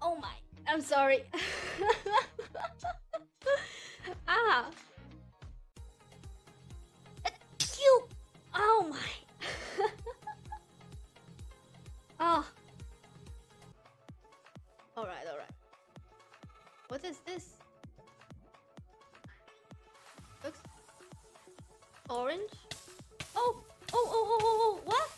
Oh my, I'm sorry. Ah. Oh my. Oh. Alright, alright. What is this? Looks orange? Oh, what?